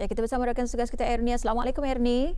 Ya, kita bersama rakan tugas kita Ernie. Assalamualaikum Ernie.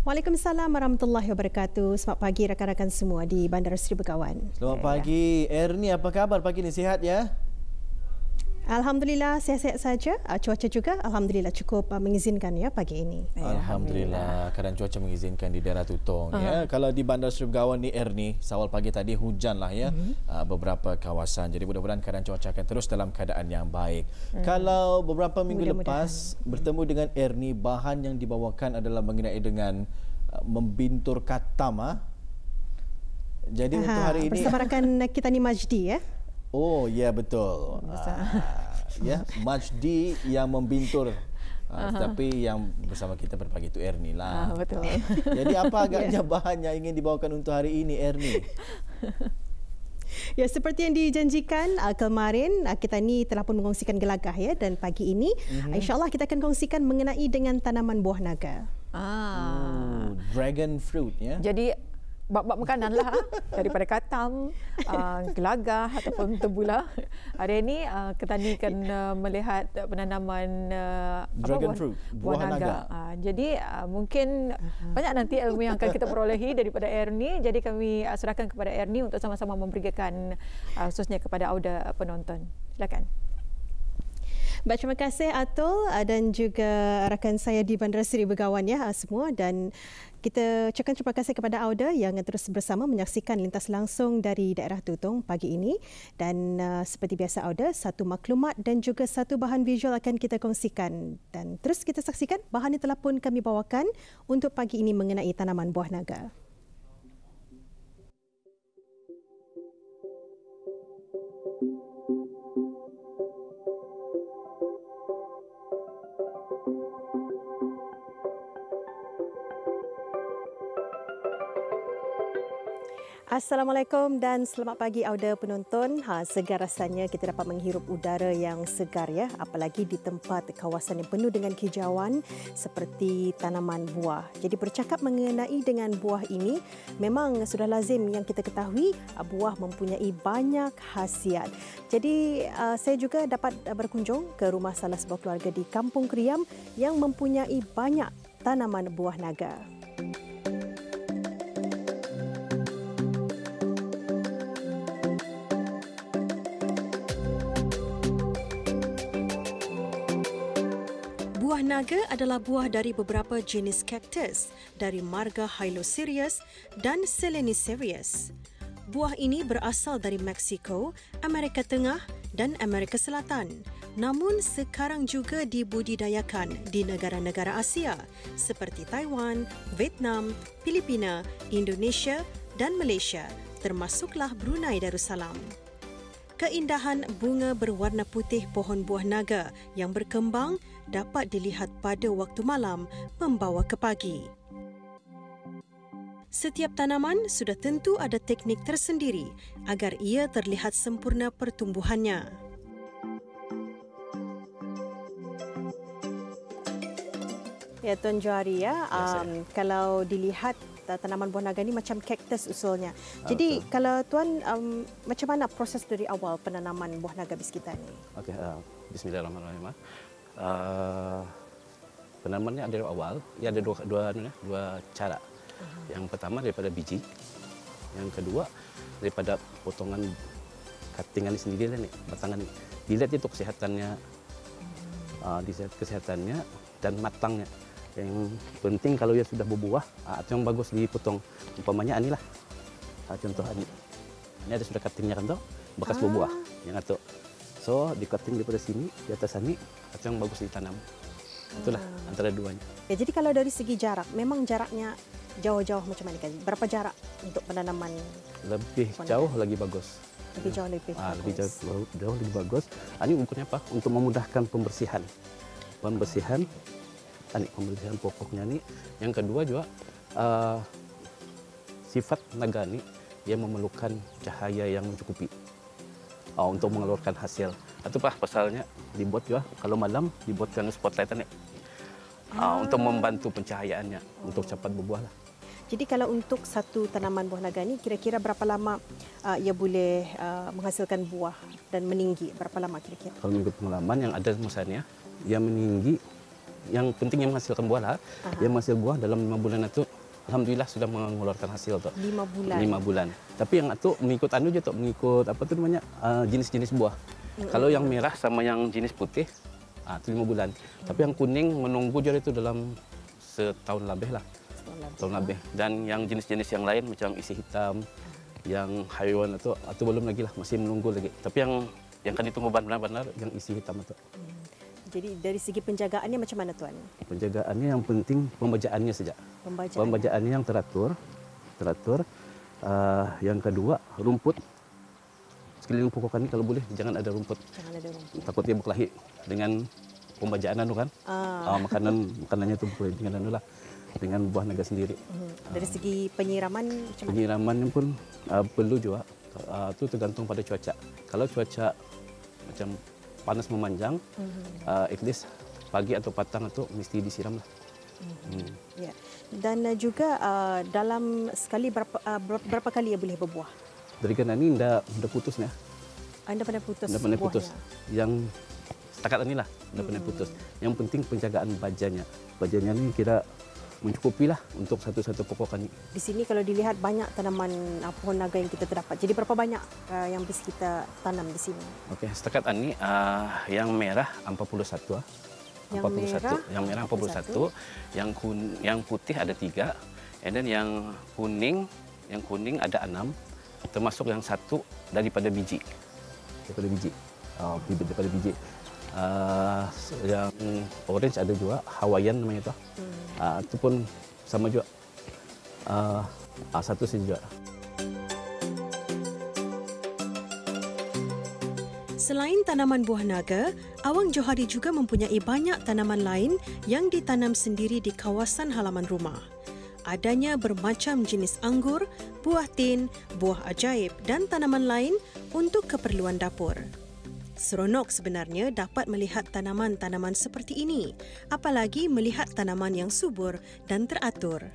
Waalaikumsalam warahmatullahi wabarakatuh. Selamat pagi rakan-rakan semua di Bandar Seri Begawan. Selamat pagi Ernie, apa kabar pagi ni, sihat ya? Alhamdulillah sihat-sihat saja. Cuaca juga alhamdulillah cukup mengizinkan ya pagi ini. Alhamdulillah, keadaan cuaca mengizinkan di daerah Tutong ya. Kalau di Bandar Seri Begawan ni Ernie, awal pagi tadi hujan lah ya, beberapa kawasan. Jadi mudah-mudahan keadaan cuaca akan terus dalam keadaan yang baik. Kalau beberapa minggu lepas bertemu dengan Ernie, bahan yang dibawakan adalah mengenai dengan membintur katam. Jadi untuk hari ini bersama rakan kita ni Majdi ya. Oh ya, betul. Ya, Majdi yang membintur. Tapi yang bersama kita berpagi itu Ernie lah. Betul. Jadi apa agaknya bahan yang ingin dibawakan untuk hari ini Ernie? Ya, seperti yang dijanjikan kemarin, kita ni telah pun mengongsikan gelagah ya, dan pagi ini insya-Allah kita akan kongsikan mengenai dengan tanaman buah naga. Dragon fruit ya. Jadi bab-bab makanan lah daripada katam, gelagah ataupun tebula. Hari ini kita ni akan melihat penanaman dragon fruit, buah naga. Jadi mungkin banyak nanti ilmu yang akan kita perolehi daripada Ernie. Jadi kami serahkan kepada Ernie untuk sama-sama memberikan khususnya kepada auda penonton. Silakan. Baik, terima kasih Atul dan juga rakan saya di Bandar Seri Begawan ya semua, dan kita ucapkan terima kasih kepada Auda yang terus bersama menyaksikan lintas langsung dari daerah Tutong pagi ini. Dan seperti biasa Auda, satu maklumat dan juga satu bahan visual akan kita kongsikan, dan terus kita saksikan bahan yang telah pun kami bawakan untuk pagi ini mengenai tanaman buah naga. Assalamualaikum dan selamat pagi Auda penonton. Segar rasanya kita dapat menghirup udara yang segar ya, apalagi di tempat kawasan yang penuh dengan hijauan seperti tanaman buah. Jadi bercakap mengenai dengan buah ini, memang sudah lazim yang kita ketahui buah mempunyai banyak khasiat. Jadi saya juga dapat berkunjung ke rumah salah sebuah keluarga di Kampung Kriam yang mempunyai banyak tanaman buah naga. Buah naga adalah buah dari beberapa jenis kaktus dari marga Hylocereus dan Selenicerius. Buah ini berasal dari Meksiko, Amerika Tengah dan Amerika Selatan. Namun sekarang juga dibudidayakan di negara-negara Asia seperti Taiwan, Vietnam, Filipina, Indonesia dan Malaysia, termasuklah Brunei Darussalam. Keindahan bunga berwarna putih pohon buah naga yang berkembang dapat dilihat pada waktu malam membawa ke pagi. Setiap tanaman sudah tentu ada teknik tersendiri agar ia terlihat sempurna pertumbuhannya. Ya, Tuan Johari ya, kalau dilihat tanaman buah naga ini macam kaktus usulnya. Jadi kalau Tuan, macam mana proses dari awal penanaman buah naga bis kita ini? Okey, bismillahirrahmanirrahim. Penanamannya dari awal, ya ada dua cara. Yang pertama daripada biji, yang kedua daripada potongan cuttingan ini sendiri nih, batangan ini. Dilihat itu kesehatannya, dilihat kesehatannya dan matangnya. Yang penting kalau ia sudah berbuah, itu yang bagus dipotong. Umpamanya inilah, contoh ini. Ini ada sudah cuttingnya kan tuh, bekas berbuah yang itu. So di cutting daripada sini, di atas sini, itu yang bagus ditanam. Itulah antara duanya. Ya, jadi kalau dari segi jarak, memang jaraknya jauh-jauh macam mana kan? Berapa jarak untuk penanaman? Lebih jauh lagi bagus. Lebih jauh lebih bagus. Lebih jauh lebih bagus. Ini ukurnya apa? Untuk memudahkan pembersihan. Pembersihan pokoknya nih. Yang kedua juga sifat naga ini dia memerlukan cahaya yang mencukupi untuk mengeluarkan hasil. Itu pasalnya dibuat juga kalau malam dibuatkan spotlight nih untuk membantu pencahayaannya untuk cepat berbuah lah. Jadi kalau untuk satu tanaman buah naga ini kira-kira berapa lama ia boleh menghasilkan buah dan meninggi? Berapa lama kira-kira? Kalau mengikut pengalaman yang ada masanya, ia meninggi yang penting yang menghasilkan buah lah. Yang menghasil buah dalam 5 bulan itu alhamdulillah sudah mengeluarkan hasil tu. 5 bulan. 5 bulan. Tapi yang itu mengikut anu je tu, mengikut apa tu namanya? Jenis-jenis buah. Kalau yang merah sama yang jenis putih itu 5 bulan. Tapi yang kuning menunggu je itu dalam setahun lebih lah. Tahun lebih. Dan yang jenis-jenis yang lain macam isi hitam, yang haiwan itu belum lagi lah, masih menunggu lagi. Tapi yang kan ditunggu benar-benar yang isi hitam itu. Jadi dari segi penjagaannya macam mana Tuan? Penjagaannya yang penting pembajaannya saja. Pembajaannya yang teratur. Yang kedua rumput. Sekeliling pokok ini kalau boleh jangan ada rumput. Takut dia berkelahi dengan pembajaan anu kan. Makanannya itu boleh dengan anu lah. Dengan buah naga sendiri. Dari segi penyiraman macam mana? Penyiramannya pun perlu juga. Itu tergantung pada cuaca. Kalau cuaca macam panas memanjang, at least pagi atau petang itu mesti disiram lah. Ya. Dan juga dalam sekali berapa kali ia boleh berbuah? Dari kan ini dah putus ya. Anda pernah putus? Dah pernah putus. Yang setakat ini lah, dah pernah putus. Yang penting penjagaan bajanya. Bajanya ni kira mencukupi lah untuk satu-satu pokok ini. Di sini kalau dilihat banyak tanaman pohon naga yang kita terdapat. Jadi berapa banyak yang bisa kita tanam di sini? Okey, setakat ini yang merah 41. Yang merah 41, yang putih ada 3, and then yang kuning ada 6, termasuk yang 1 daripada biji. Daripada biji. Yang orange ada juga, Hawaiian namanya itu. Itu pun sama juga. 1 saja. Selain tanaman buah naga, Awang Johari juga mempunyai banyak tanaman lain yang ditanam sendiri di kawasan halaman rumah. Adanya bermacam jenis anggur, buah tin, buah ajaib dan tanaman lain untuk keperluan dapur. Seronok sebenarnya dapat melihat tanaman-tanaman seperti ini, apalagi melihat tanaman yang subur dan teratur.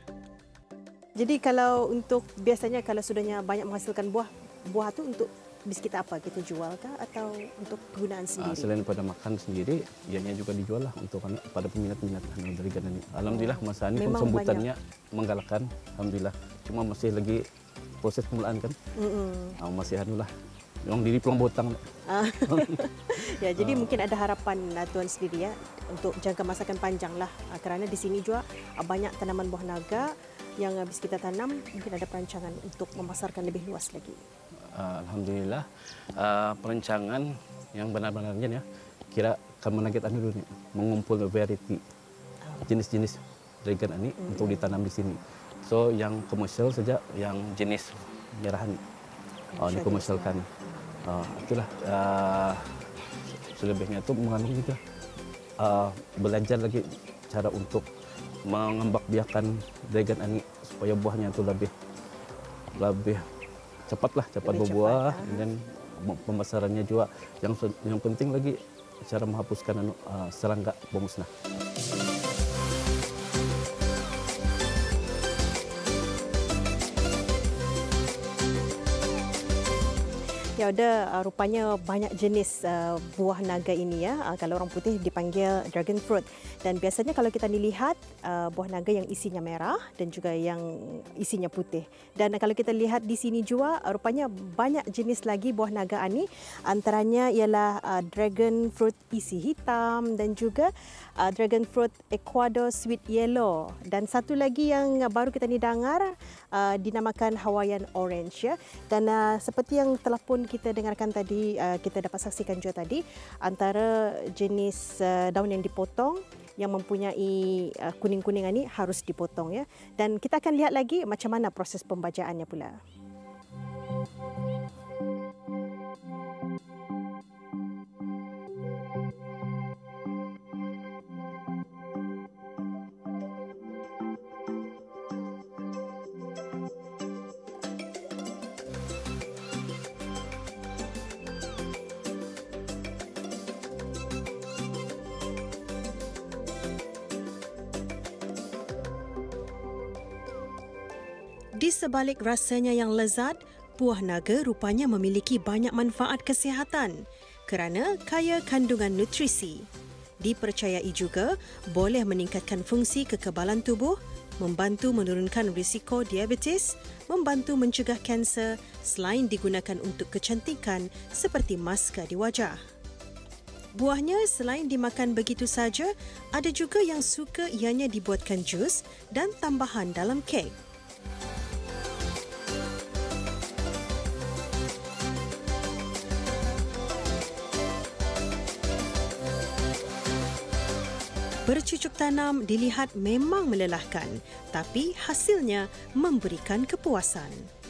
Jadi kalau untuk biasanya kalau sudahnya banyak menghasilkan buah tu untuk bis kita apa? Kita jual kah atau untuk kegunaan sendiri? Selain pada makan sendiri, ianya juga dijual lah untuk pada peminat-peminat dari ganan ini. Alhamdulillah masa ini pun sambutannya menggalakkan. Alhamdulillah. Cuma masih lagi proses pemulaan kan. Masih anulah. Yang diri peluang botang. Ya, jadi mungkin ada harapan Tuan sendiri ya untuk jangka masa akan panjang lah. Kerana di sini juga banyak tanaman buah naga yang habis kita tanam, mungkin ada perancangan untuk memasarkan lebih luas lagi. Alhamdulillah, perancangan yang benar-benarnya ya, kira akan menarget dulu nih, mengumpul variety jenis-jenis dragon ini untuk ditanam di sini. So yang komersial saja, yang jenis merahan dikomersialkan. Itulah selebihnya itu mengandung juga belajar lagi cara untuk mengembangbiakan dragon ini supaya buahnya itu lebih cepat berbuah dan pemasarannya juga yang penting lagi cara menghapuskan serangga pemusnah. Ya, ada rupanya banyak jenis buah naga ini ya. Kalau orang putih dipanggil dragon fruit. Dan biasanya kalau kita dilihat buah naga yang isinya merah dan juga yang isinya putih. Dan kalau kita lihat di sini juga rupanya banyak jenis lagi buah naga ini. Antaranya ialah dragon fruit isi hitam dan juga dragon fruit Ecuador sweet yellow. Dan satu lagi yang baru kita dengar dinamakan Hawaiian orange ya. Dan seperti yang telah pun kita dengarkan tadi, kita dapat saksikan juga tadi, antara jenis daun yang dipotong yang mempunyai kuning-kuning ini harus dipotong ya. Dan kita akan lihat lagi macam mana proses pembajaannya pula. Di sebalik rasanya yang lezat, buah naga rupanya memiliki banyak manfaat kesihatan kerana kaya kandungan nutrisi. dipercayai juga boleh meningkatkan fungsi kekebalan tubuh, membantu menurunkan risiko diabetes, membantu mencegah kanser selain digunakan untuk kecantikan seperti maska di wajah. Buahnya selain dimakan begitu saja, ada juga yang suka ianya dibuatkan jus dan tambahan dalam kek. Bercucuk tanam dilihat memang melelahkan, tapi hasilnya memberikan kepuasan.